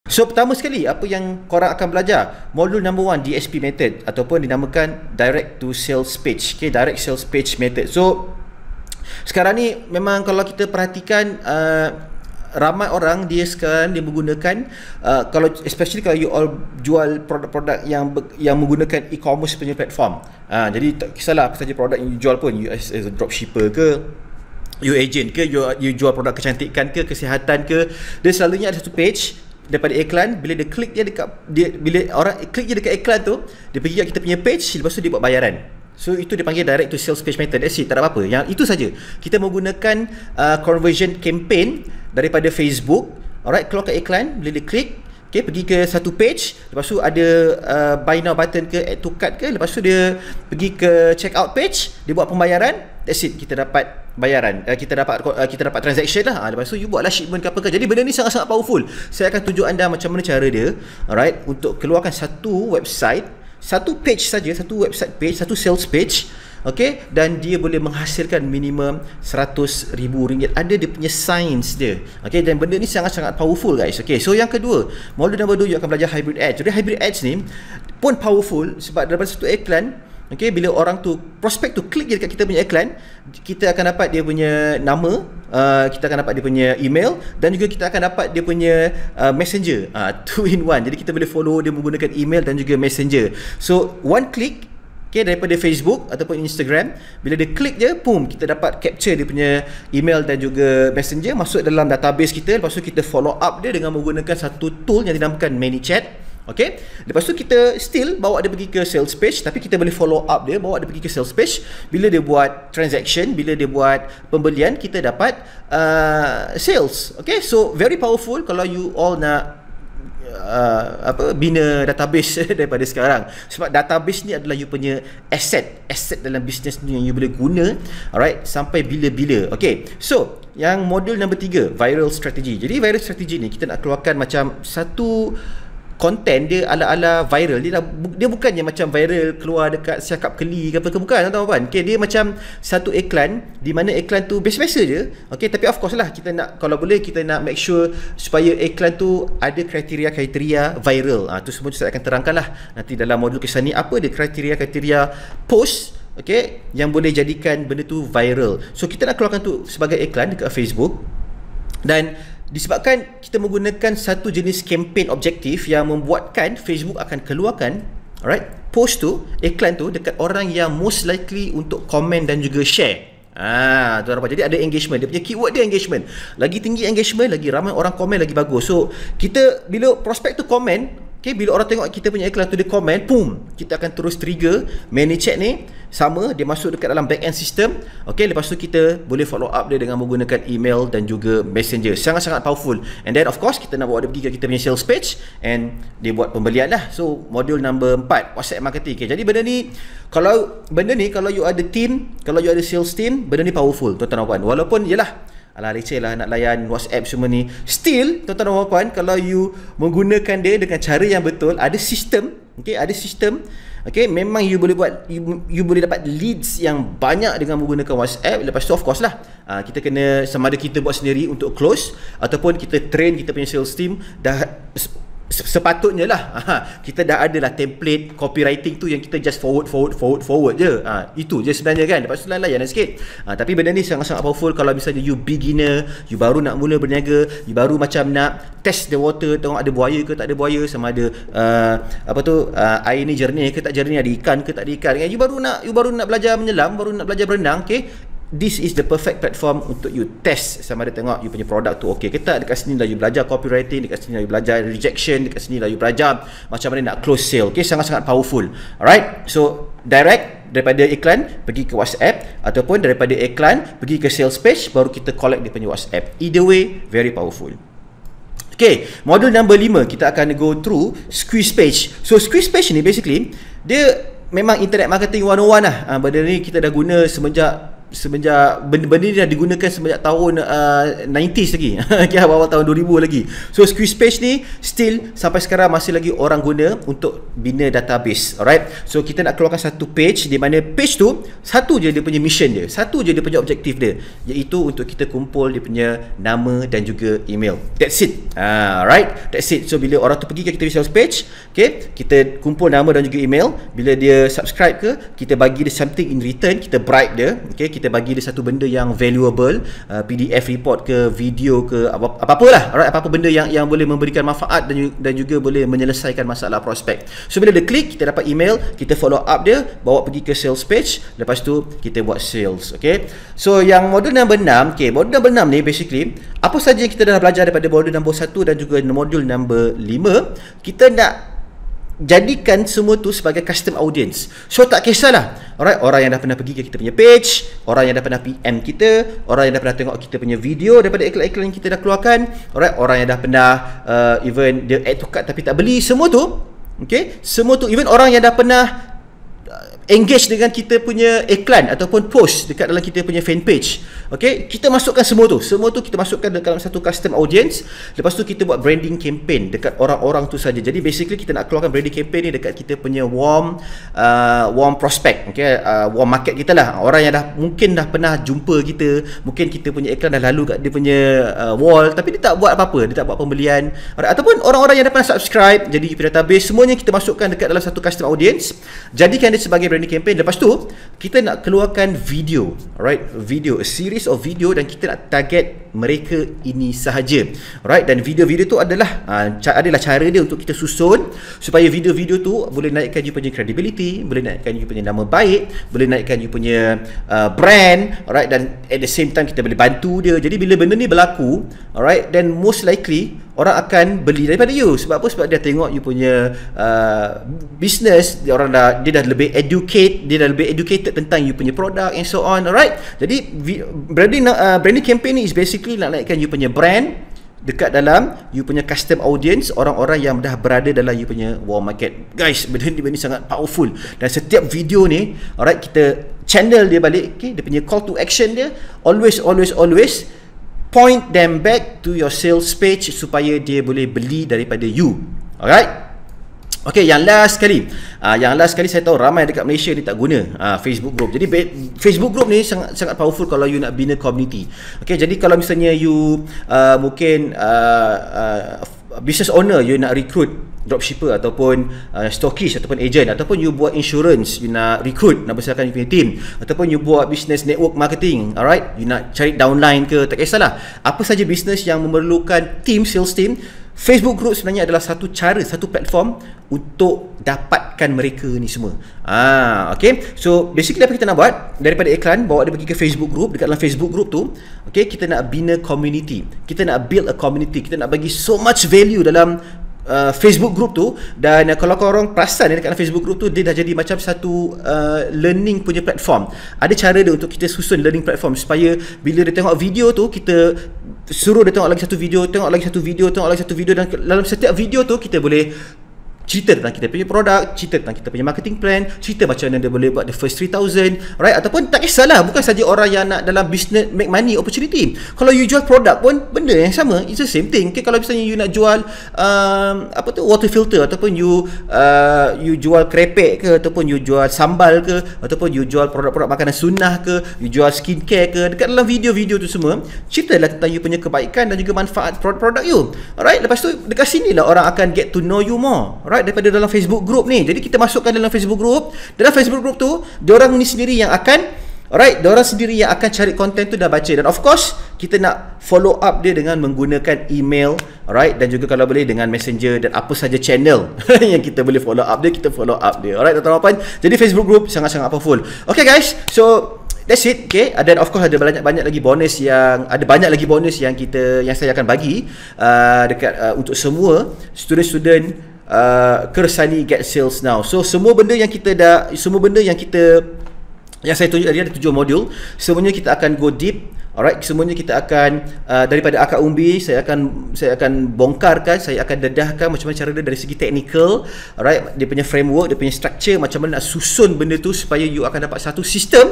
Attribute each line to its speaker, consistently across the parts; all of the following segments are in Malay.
Speaker 1: So pertama sekali, apa yang korang akan belajar? Modul number 1, DSP method, ataupun dinamakan direct to sales page. Okay, direct sales page method. So sekarang ni memang kalau kita perhatikan, ramai orang dia sekarang dia menggunakan, kalau especially kalau you all jual produk-produk yang menggunakan e-commerce punya platform. Jadi tak kisahlah apa saja produk yang you jual pun, you as a dropshipper ke, you agent ke, you jual produk kecantikan ke, kesihatan ke, dia selalunya ada satu page daripada iklan. Bila dia klik bila orang klik je dekat iklan tu, dia pergi kat kita punya page, lepas tu dia buat bayaran. So itu dipanggil direct to sales page method. That's it, tak ada apa-apa. Yang itu saja. Kita menggunakan conversion campaign daripada Facebook. Alright, keluar kat iklan, bila dia klik, okay, pergi ke satu page, lepas tu ada buy now button ke, add to cart ke, lepas tu dia pergi ke check out page, dia buat pembayaran. That's it, kita dapat bayaran, kita dapat transaction lah. Lepas tu you buatlah shipment ke apa ke. Jadi benda ni sangat-sangat powerful. Saya akan tunjuk anda macam mana cara dia, alright, untuk keluarkan satu website, satu page saja, satu website page, satu sales page, okay, dan dia boleh menghasilkan minimum RM100,000. Ada dia punya science dia, okay, dan benda ni sangat-sangat powerful guys. Okay, so yang kedua, modul number 2, you akan belajar hybrid ads. Jadi hybrid ads ni pun powerful sebab daripada satu iklan, okay, bila orang tu, prospek tu klik je dekat kita punya iklan, kita akan dapat dia punya nama, kita akan dapat dia punya email, dan juga kita akan dapat dia punya messenger, 2 in 1. Jadi kita boleh follow dia menggunakan email dan juga messenger. So one click, okay, daripada Facebook ataupun Instagram, bila dia klik je, boom, kita dapat capture dia punya email dan juga messenger, masuk dalam database kita. Lepas tu kita follow up dia dengan menggunakan satu tool yang dinamakan ManyChat. Okay, lepas tu kita still bawa dia pergi ke sales page, tapi kita boleh follow up dia, bawa dia pergi ke sales page. Bila dia buat transaction, bila dia buat pembelian, kita dapat sales. Okay, so very powerful kalau you all nak bina database daripada sekarang. Sebab database ni adalah you punya asset dalam bisnes ni yang you boleh guna, alright, sampai bila-bila. Okay, so yang modul number 3, viral strategy. Jadi viral strategy ni kita nak keluarkan macam satu konten dia ala-ala viral. Dia bukannya macam viral keluar dekat Siakap Keli ke apa ke, bukan tuan-tuan. Okay, dia macam satu iklan di mana iklan tu biasa-biasa je. Okay, tapi of course lah kita nak, kalau boleh kita nak make sure supaya iklan tu ada kriteria-kriteria viral. Tu semua saya akan terangkan lah nanti dalam modul kisah ni, apa dia kriteria-kriteria post, okay, yang boleh jadikan benda tu viral. So kita nak keluarkan tu sebagai iklan dekat Facebook, dan disebabkan kita menggunakan satu jenis campaign objektif yang membuatkan Facebook akan keluarkan, alright, post tu, iklan tu dekat orang yang most likely untuk komen dan juga share. Tuan-tuan, jadi ada engagement. Dia punya keyword dia engagement. Lagi tinggi engagement, lagi ramai orang komen, lagi bagus. So kita, bila prospek tu komen, okay, bila orang tengok kita punya iklan tu dia komen, boom, kita akan terus trigger ManyChat ni. Sama, dia masuk dekat dalam back end system. Okay, lepas tu kita boleh follow up dia dengan menggunakan email dan juga messenger. Sangat-sangat powerful. And then of course kita nak bawa dia pergi ke kita punya sales page, and dia buat pembelian lah. So modul number 4, WhatsApp marketing. Okay, jadi benda ni kalau you ada team, kalau you ada sales team, benda ni powerful tuan-tuan dan puan. Walaupun yelah, alah receh lah nak layan WhatsApp semua ni, still tuan-tuan dan puan, kalau you menggunakan dia dengan cara yang betul, ada sistem, okay, ada sistem, okay, memang you boleh buat, you boleh dapat leads yang banyak dengan menggunakan WhatsApp. Lepas tu of course lah, kita kena, sama ada kita buat sendiri untuk close, ataupun kita train kita punya sales team. Dah sepatutnya lah, kita dah ada lah template copywriting tu yang kita just forward je. Itu je sebenarnya kan. Lepas tu layan sikit. Tapi benda ni sangat-sangat powerful kalau misalnya you beginner, you baru nak mula berniaga, you baru macam nak test the water, tengok ada buaya ke tak ada buaya, sama ada air ni jernih ke tak jernih, ada ikan ke tak ada ikan. You baru nak belajar menyelam, baru nak belajar berenang, okay, this is the perfect platform untuk you test sama ada tengok you punya produk tu okey ke tak. Dekat sini lah you belajar copywriting, dekat sini lah you belajar rejection, dekat sini lah you belajar macam mana nak close sale. Okey, sangat-sangat powerful. Alright, so direct daripada iklan pergi ke WhatsApp, ataupun daripada iklan pergi ke sales page, baru kita collect dia punya WhatsApp. Either way, very powerful. Okay, modul number 5 kita akan go through squeeze page. So squeeze page ni basically dia memang internet marketing 101 lah. Benda ni kita dah guna semenjak benda ni dah digunakan semenjak tahun 90s lagi. Okay, awal tahun 2000 lagi. So Squarespace ni still sampai sekarang masih lagi orang guna untuk bina database. Alright, so kita nak keluarkan satu page di mana page tu satu je dia punya mission dia, satu je dia punya objektif dia, iaitu untuk kita kumpul dia punya nama dan juga email. That's it. Right, that's it. So bila orang tu pergi ke kita sales page, okay, kita kumpul nama dan juga email. Bila dia subscribe ke, kita bagi dia something in return, kita bribe dia, okay, kita bagi dia satu benda yang valuable, PDF report ke, video ke, apa-apalah, alright, apa-apa benda yang boleh memberikan manfaat dan juga boleh menyelesaikan masalah prospek. So bila dia klik, kita dapat email, kita follow up dia, bawa pergi ke sales page, lepas tu kita buat sales. Okay, so yang modul nombor 6, okay, modul nombor 6 ni basically apa saja yang kita dah belajar daripada modul nombor 1 dan juga modul nombor 5, kita nak jadikan semua tu sebagai custom audience. So tak kisahlah, alright, orang yang dah pernah pergi ke kita punya page, orang yang dah pernah PM kita, orang yang dah pernah tengok kita punya video daripada iklan-iklan yang kita dah keluarkan, alright, orang yang dah pernah even dia add to cart tapi tak beli, semua tu, okay, semua tu, even orang yang dah pernah engage dengan kita punya iklan ataupun post dekat dalam kita punya fan page. Okay, kita masukkan semua tu kita masukkan dalam satu custom audience. Lepas tu kita buat branding campaign dekat orang-orang tu saja. Jadi basically kita nak keluarkan branding campaign ni dekat kita punya warm prospect, okay, warm market kita lah. Orang yang mungkin dah pernah jumpa kita, mungkin kita punya iklan dah lalu kat dia punya wall, tapi dia tak buat apa-apa, dia tak buat pembelian, ataupun orang-orang yang dah pernah subscribe jadi punya database, semuanya kita masukkan dekat dalam satu custom audience. Jadikan dia sebagai branding campaign. Lepas tu kita nak keluarkan video, alright, video, a series of video, dan kita nak target mereka ini sahaja, alright. Dan video-video tu adalah cara dia untuk kita susun supaya video-video tu boleh naikkan you punya credibility, boleh naikkan you punya nama baik, boleh naikkan you punya brand, alright, dan at the same time kita boleh bantu dia. Jadi bila benda ni berlaku, alright, then most likely orang akan beli daripada you. Sebab apa? Sebab dia tengok you punya business, dia dah lebih educated tentang you punya produk and so on, alright. Jadi branding campaign ni is basically nak naikkan you punya brand dekat dalam you punya custom audience, orang-orang yang dah berada dalam you punya warm market. Guys, benda ni sangat powerful, dan setiap video ni, alright, kita channel dia balik, okay, dia punya call to action dia always point them back to your sales page supaya dia boleh beli daripada you. Alright. Okay, yang last sekali saya tahu ramai dekat Malaysia ni tak guna Facebook group. Jadi Facebook group ni sangat powerful kalau you nak bina community. Okay, jadi kalau misalnya you mungkin business owner, you nak recruit dropshipper ataupun stockist ataupun agent, ataupun you buat insurance, you nak recruit, nak besarkan you punya team, ataupun you buat business network marketing, alright, you nak cari downline ke, tak kisahlah, apa saja business yang memerlukan team, sales team, Facebook group sebenarnya adalah satu cara, satu platform untuk dapatkan mereka ni semua. Okay, so basically apa kita nak buat, daripada iklan bawa dia pergi ke Facebook group. Dekat dalam Facebook group tu, okay, kita nak bina community, kita nak build a community, kita nak bagi so much value dalam Facebook group tu. Dan kalau korang perasan dekat dalam Facebook group tu, dia dah jadi macam satu learning punya platform. Ada cara dia untuk kita susun learning platform supaya bila dia tengok video tu, kita suruh dia tengok lagi satu video, tengok lagi satu video, dan dalam setiap video tu kita boleh cerita tentang kita punya produk, cerita tentang kita punya marketing plan, cerita macam mana dia boleh buat the first 3,000, right? Ataupun tak kisahlah, bukan saja orang yang nak dalam business make money opportunity. Kalau you jual produk pun benda yang sama, it's the same thing. Okay, kalau misalnya you nak jual water filter, ataupun you jual krepek ke, ataupun you jual sambal ke, ataupun you jual produk-produk makanan sunnah ke, you jual skincare ke, dekat dalam video-video tu semua ceritalah tentang you punya kebaikan dan juga manfaat produk-produk you. Alright, lepas tu dekat sinilah orang akan get to know you more, right, daripada dalam Facebook group ni. Jadi kita masukkan dalam Facebook group. Dalam Facebook group tu, diorang ni sendiri yang akan, alright, diorang sendiri yang akan cari konten tu dah baca. Dan of course, kita nak follow up dia dengan menggunakan email, alright, dan juga kalau boleh dengan messenger dan apa saja channel yang kita boleh follow up dia, kita follow up dia. Alright, tuan-tuan. Jadi Facebook group sangat-sangat powerful. Okay guys, so that's it. Okay, dan of course ada banyak lagi bonus yang saya akan bagi dekat untuk semua student-student Kersani Get Sales Now. So semua benda yang saya tunjuk tadi ada 7 modul, semuanya kita akan go deep. Alright, semuanya kita akan daripada akar umbi saya akan bongkarkan, saya akan dedahkan macam mana cara dia dari segi teknikal, alright, dia punya framework, dia punya structure, macam mana nak susun benda tu supaya you akan dapat satu sistem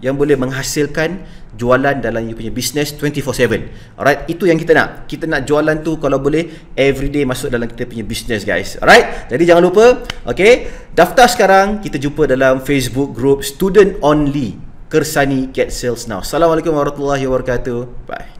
Speaker 1: yang boleh menghasilkan jualan dalam you punya business 24/7. Alright, itu yang kita nak. Kita nak jualan tu kalau boleh everyday masuk dalam kita punya business, guys. Alright, jadi jangan lupa, okay, daftar sekarang. Kita jumpa dalam Facebook group Student Only Kersani Get Sales Now. Assalamualaikum warahmatullahi wabarakatuh. Bye.